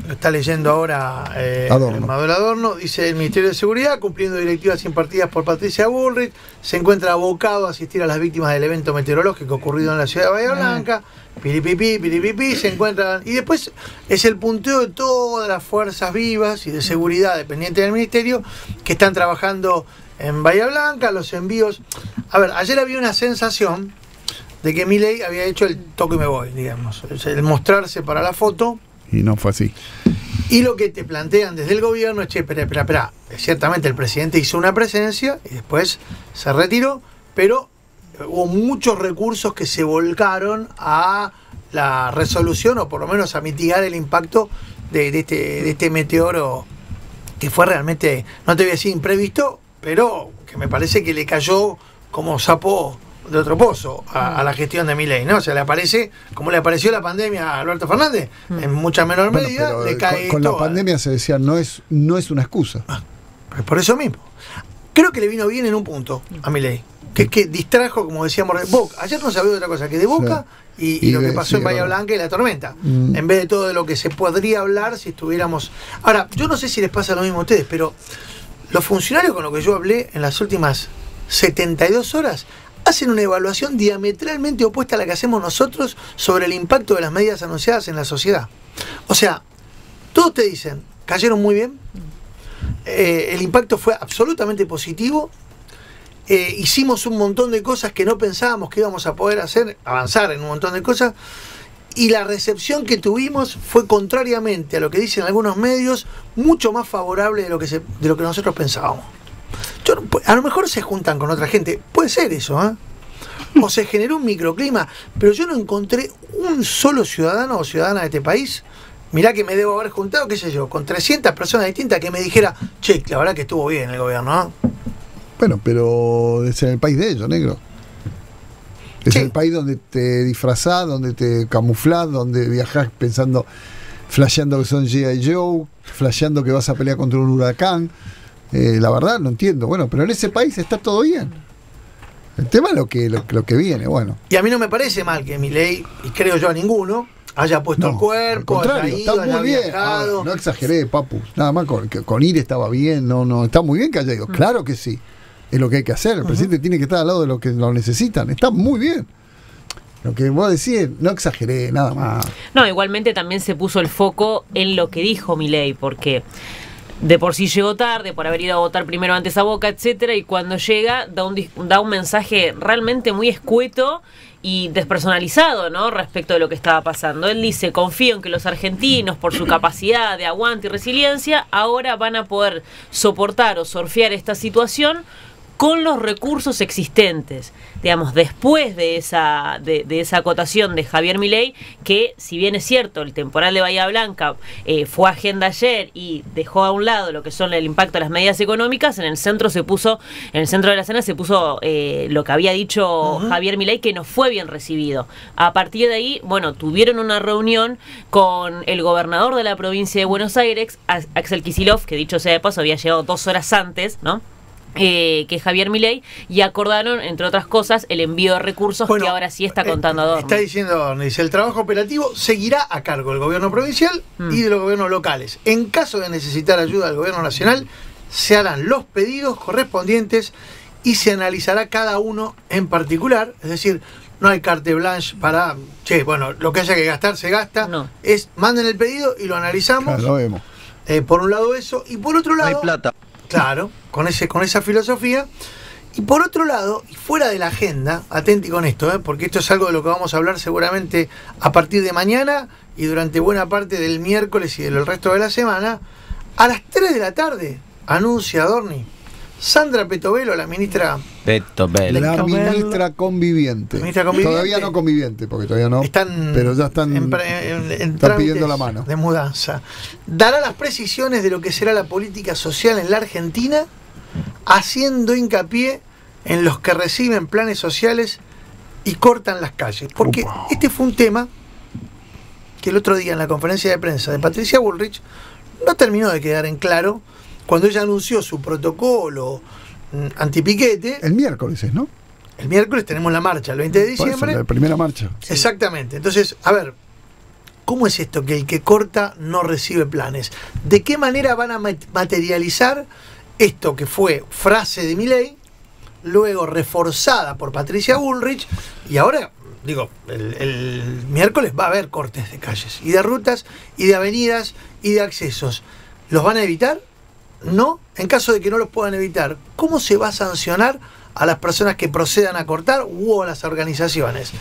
lo está leyendo ahora Manuel Adorno, dice: el Ministerio de Seguridad, cumpliendo directivas impartidas por Patricia Bullrich, se encuentra abocado a asistir a las víctimas del evento meteorológico ocurrido en la ciudad de Bahía Blanca. Piripipí, se encuentran. Y después es el punteo de todas las fuerzas vivas y de seguridad dependientes del Ministerio que están trabajando en Bahía Blanca, los envíos. A ver, ayer había una sensación de que Milei había hecho el toque y me voy, digamos, el mostrarse para la foto. Y no fue así. Y lo que te plantean desde el gobierno es: che, espera. Ciertamente el presidente hizo una presencia y después se retiró, pero hubo muchos recursos que se volcaron a la resolución, o por lo menos a mitigar el impacto de este meteoro, que fue realmente, no te voy a decir imprevisto, pero que me parece que le cayó como sapo de otro pozo a la gestión de Milei, ¿no? O sea, le aparece, como le apareció la pandemia a Alberto Fernández, en mucha menor medida, le cae con la pandemia se decía, no es una excusa. Por eso mismo. Creo que le vino bien en un punto a Milei, que es que distrajo, como decíamos, Boca. Ayer no se habló de otra cosa que de Boca, sí. y lo que pasó en Bahía Blanca y la tormenta, en vez de todo de lo que se podría hablar si estuviéramos... Ahora, yo no sé si les pasa lo mismo a ustedes, pero los funcionarios con los que yo hablé en las últimas 72 horas hacen una evaluación diametralmente opuesta a la que hacemos nosotros sobre el impacto de las medidas anunciadas en la sociedad. O sea, todos te dicen, cayeron muy bien, el impacto fue absolutamente positivo, hicimos un montón de cosas que no pensábamos que íbamos a poder hacer, avanzar en un montón de cosas, y la recepción que tuvimos fue, contrariamente a lo que dicen algunos medios, mucho más favorable de lo que nosotros pensábamos. A lo mejor se juntan con otra gente, puede ser eso, ¿eh? O se generó un microclima, pero yo no encontré un solo ciudadano o ciudadana de este país, mirá que me debo haber juntado, qué sé yo, con 300 personas distintas, que me dijera: che, la verdad que estuvo bien el gobierno, ¿no? Bueno, pero es en el país de ellos, negro. Es el país donde te disfrazás, donde te camuflás, donde viajás pensando, flasheando que son G.I. Joe, flasheando que vas a pelear contra un huracán. La verdad no entiendo. Bueno, pero en ese país está todo bien. El tema es lo que viene, bueno. Y a mí no me parece mal que Milei, y creo yo a ninguno, haya puesto el cuerpo, haya ido, está muy bien. No exageré, papu. Nada más con ir estaba bien, no, está muy bien que haya ido. Claro que sí. Es lo que hay que hacer. El presidente tiene que estar al lado de los que lo necesitan. Está muy bien. Lo que vos decís, no exageré, nada más. No, igualmente también se puso el foco en lo que dijo Milei, porque de por sí llegó tarde, por haber ido a votar primero antes a Boca, etcétera, y cuando llega da un mensaje realmente muy escueto y despersonalizado, ¿no?, respecto de lo que estaba pasando. Él dice: confío en que los argentinos, por su capacidad de aguante y resiliencia, ahora van a poder soportar o surfear esta situación con los recursos existentes. Digamos, después de esa acotación de Javier Milei, que si bien es cierto, el temporal de Bahía Blanca fue agenda ayer y dejó a un lado lo que son el impacto de las medidas económicas, en el centro de la escena se puso lo que había dicho Javier Milei, que no fue bien recibido. A partir de ahí, bueno, tuvieron una reunión con el gobernador de la provincia de Buenos Aires, Axel Kicillof, que dicho sea de paso había llegado 2 horas antes, ¿no?, que Javier Milei, y acordaron, entre otras cosas, el envío de recursos, que ahora sí está contando Adorno. Está diciendo Adorno, dice: el trabajo operativo seguirá a cargo del gobierno provincial y de los gobiernos locales. En caso de necesitar ayuda del gobierno nacional, se harán los pedidos correspondientes y se analizará cada uno en particular. Es decir, no hay carte blanche para, lo que haya que gastar se gasta. No. Manden el pedido y lo analizamos. Claro, lo vemos. Por un lado eso, y por otro lado... No hay plata. Claro, con esa filosofía. Y por otro lado, y fuera de la agenda, atenti con esto, porque esto es algo de lo que vamos a hablar seguramente a partir de mañana y durante buena parte del miércoles y del resto de la semana, a las 3 de la tarde, anuncia Adorni, Sandra Petovelo, la ministra... La ministra conviviente. Todavía no conviviente, porque todavía no. Pero ya están pidiendo la mano. De mudanza. Dará las precisiones de lo que será la política social en la Argentina, haciendo hincapié en los que reciben planes sociales y cortan las calles. Porque este fue un tema que el otro día en la conferencia de prensa de Patricia Bullrich no terminó de quedar en claro cuando ella anunció su protocolo antipiquete. El miércoles, ¿no? El miércoles tenemos la marcha, el 20 de diciembre. La primera marcha. Exactamente. Entonces, a ver, ¿cómo es esto que el que corta no recibe planes? ¿De qué manera van a materializar esto que fue frase de Milei, luego reforzada por Patricia Bullrich, y ahora, digo, el miércoles va a haber cortes de calles, y de rutas, y de avenidas, y de accesos? ¿Los van a evitar? No. En caso de que no los puedan evitar, ¿cómo se va a sancionar a las personas que procedan a cortar o a las organizaciones?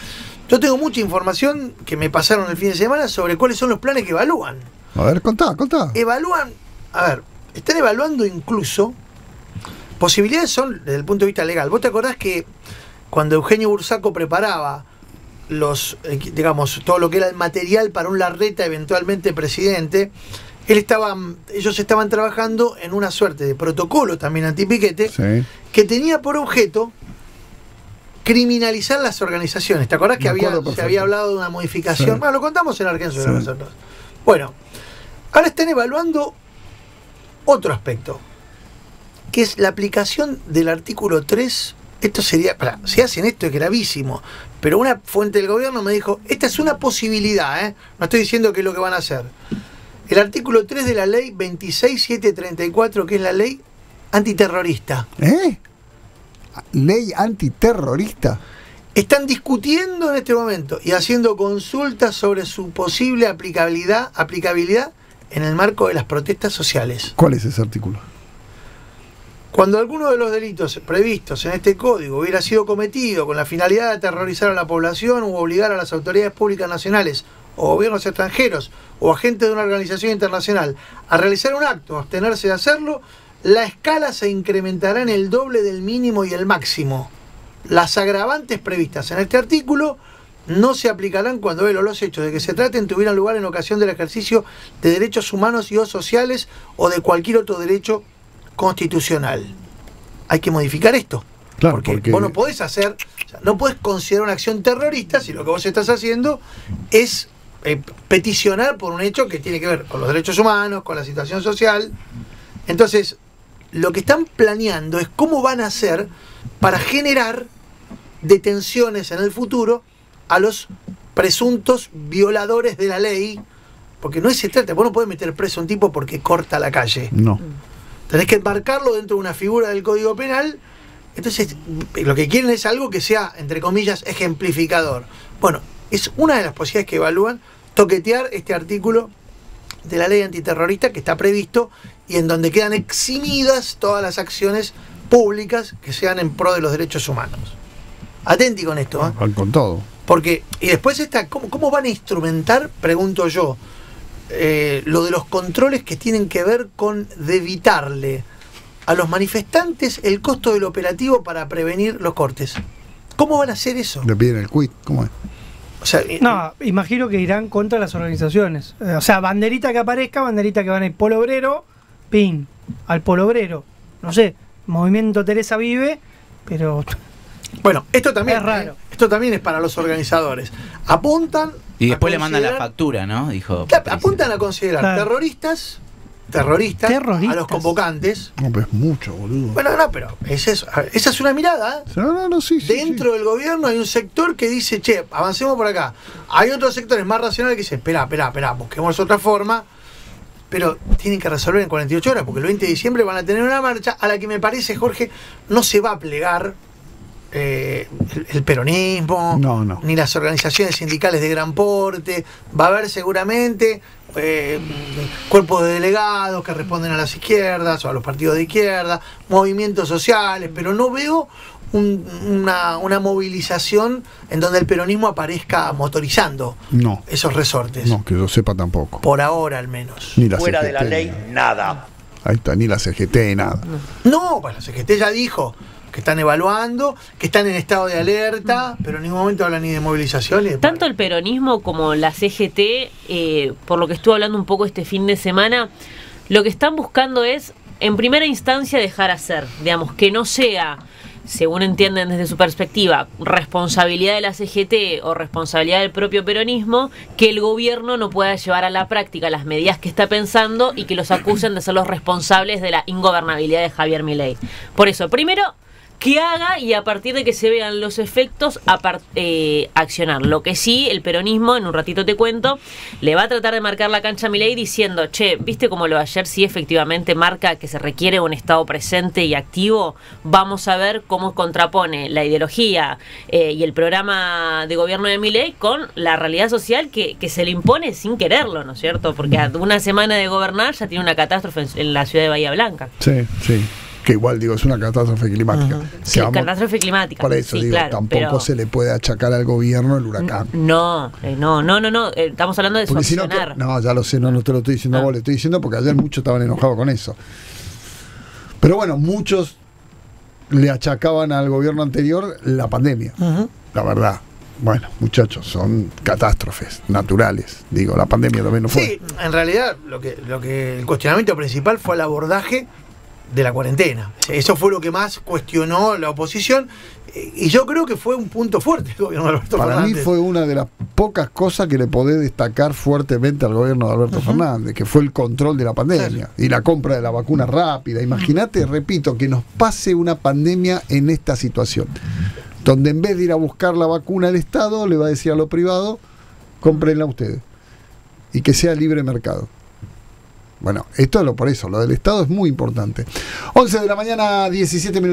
Yo tengo mucha información que me pasaron el fin de semana sobre cuáles son los planes que evalúan. A ver, contá. Evalúan, están evaluando incluso posibilidades, son desde el punto de vista legal. ¿Vos te acordás que cuando Eugenio Bursaco preparaba todo lo que era el material para un Larreta eventualmente presidente, ellos estaban trabajando en una suerte de protocolo también antipiquete, sí, que tenía por objeto criminalizar las organizaciones? ¿Te acordás que se había hablado de una modificación? Sí. Bueno, lo contamos en Arkansas nosotros. Bueno, ahora están evaluando otro aspecto, que es la aplicación del artículo 3. Esto sería, si hacen esto es gravísimo, pero una fuente del gobierno me dijo, esta es una posibilidad, no estoy diciendo que es lo que van a hacer. El artículo 3 de la ley 26734, que es la ley antiterrorista. ¿Ley antiterrorista? Están discutiendo en este momento y haciendo consultas sobre su posible aplicabilidad en el marco de las protestas sociales. ¿Cuál es ese artículo? Cuando alguno de los delitos previstos en este código hubiera sido cometido con la finalidad de aterrorizar a la población u obligar a las autoridades públicas nacionales o gobiernos extranjeros o agentes de una organización internacional a realizar un acto o abstenerse de hacerlo, la escala se incrementará en el doble del mínimo y el máximo. Las agravantes previstas en este artículo no se aplicarán cuando los hechos de que se traten tuvieran lugar en ocasión del ejercicio de derechos humanos y o sociales o de cualquier otro derecho constitucional. Hay que modificar esto. Claro, porque vos no podés no podés considerar una acción terrorista si lo que vos estás haciendo es peticionar por un hecho que tiene que ver con los derechos humanos, con la situación social. Entonces, lo que están planeando es cómo van a hacer para generar detenciones en el futuro a los presuntos violadores de la ley, porque no se trata, vos no podés meter preso a un tipo porque corta la calle. No. Tenés que enmarcarlo dentro de una figura del Código Penal. Entonces, lo que quieren es algo que sea, entre comillas, ejemplificador. Bueno, es una de las posibilidades que evalúan, toquetear este artículo de la ley antiterrorista que está previsto y en donde quedan eximidas todas las acciones públicas que sean en pro de los derechos humanos. Atenti con esto, ¿eh? Van con todo. Porque, y después ¿cómo van a instrumentar, pregunto yo, lo de los controles que tienen que ver con evitarle a los manifestantes el costo del operativo para prevenir los cortes? ¿Cómo van a hacer eso? Le piden el quit, ¿cómo es? O sea, no, imagino que irán contra las organizaciones. O sea, banderita que aparezca, banderita que van a ir Polo Obrero, pin, al Polo Obrero. No sé, Movimiento Teresa Vive, pero... Bueno, esto también es raro. Esto también es para los organizadores. Apuntan... Y después le mandan la factura, ¿no? Dijo Patricia. Apuntan a considerar terroristas a los convocantes. No, pero es mucho, boludo. Bueno, no, pero esa es una mirada. Sí, Dentro del gobierno hay un sector que dice, che, avancemos por acá. Hay otros sectores más racionales que dicen, espera, busquemos otra forma. Pero tienen que resolver en 48 horas, porque el 20 de diciembre van a tener una marcha a la que me parece, Jorge, no se va a plegar el peronismo, no, ni las organizaciones sindicales de gran porte. Va a haber seguramente cuerpos de delegados que responden a las izquierdas o a los partidos de izquierda, movimientos sociales, pero no veo una movilización en donde el peronismo aparezca motorizando esos resortes. No, que yo sepa tampoco. Por ahora al menos. Ni la Fuera CGT, de la ley, nada. Ahí está, ni la CGT, nada. No, pues la CGT ya dijo que están evaluando, que están en estado de alerta, pero en ningún momento hablan ni de movilización. Tanto el peronismo como la CGT, por lo que estuve hablando un poco este fin de semana, lo que están buscando es, en primera instancia, dejar hacer, digamos, que no sea, según entienden desde su perspectiva, responsabilidad de la CGT o responsabilidad del propio peronismo, que el gobierno no pueda llevar a la práctica las medidas que está pensando y que los acusen de ser los responsables de la ingobernabilidad de Javier Milei. Por eso, primero, que haga y a partir de que se vean los efectos accionar. Lo que sí, el peronismo, en un ratito te cuento, le va a tratar de marcar la cancha a Milei diciendo, che, ¿viste cómo lo de ayer sí efectivamente marca que se requiere un Estado presente y activo? Vamos a ver cómo contrapone la ideología y el programa de gobierno de Milei con la realidad social que se le impone sin quererlo, ¿no es cierto? Porque a una semana de gobernar ya tiene una catástrofe en la ciudad de Bahía Blanca. Sí, sí. Que igual digo, es una catástrofe climática. Sí, catástrofe climática. Por eso sí, digo, claro, tampoco se le puede achacar al gobierno el huracán. No, estamos hablando de porque solucionar. Si no, ya lo sé, no te lo estoy diciendo a vos, le estoy diciendo porque ayer muchos estaban enojados con eso. Pero bueno, muchos le achacaban al gobierno anterior la pandemia. La verdad. Bueno, muchachos, son catástrofes naturales. Digo, la pandemia también no fue. Sí, en realidad lo que el cuestionamiento principal fue el abordaje de la cuarentena. Eso fue lo que más cuestionó la oposición y yo creo que fue un punto fuerte del gobierno de Alberto Fernández. Para mí fue una de las pocas cosas que le podés destacar fuertemente al gobierno de Alberto Fernández, que fue el control de la pandemia y la compra de la vacuna rápida. Imagínate, repito, que nos pase una pandemia en esta situación, donde en vez de ir a buscar la vacuna al Estado, le va a decir a lo privado, cómprenla ustedes y que sea libre mercado. Bueno, esto es por eso, lo del Estado es muy importante. 11 de la mañana, 17 minutos.